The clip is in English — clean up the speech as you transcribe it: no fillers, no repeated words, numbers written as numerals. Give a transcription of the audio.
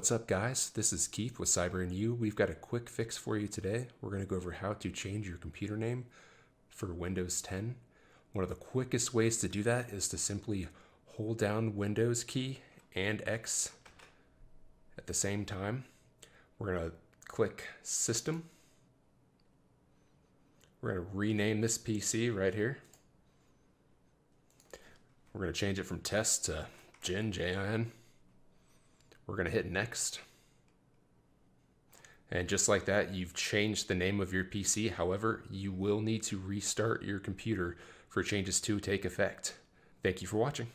What's up guys, this is Keith with Cyber&U. We've got a quick fix for you today. We're going to go over how to change your computer name for Windows 10. One of the quickest ways to do that is to simply hold down Windows key and X at the same time. We're going to click System. We're going to rename this PC right here. We're going to change it from Test to Jin, J-I-N. We're going to hit Next. And just like that, you've changed the name of your PC. However, you will need to restart your computer for changes to take effect. Thank you for watching.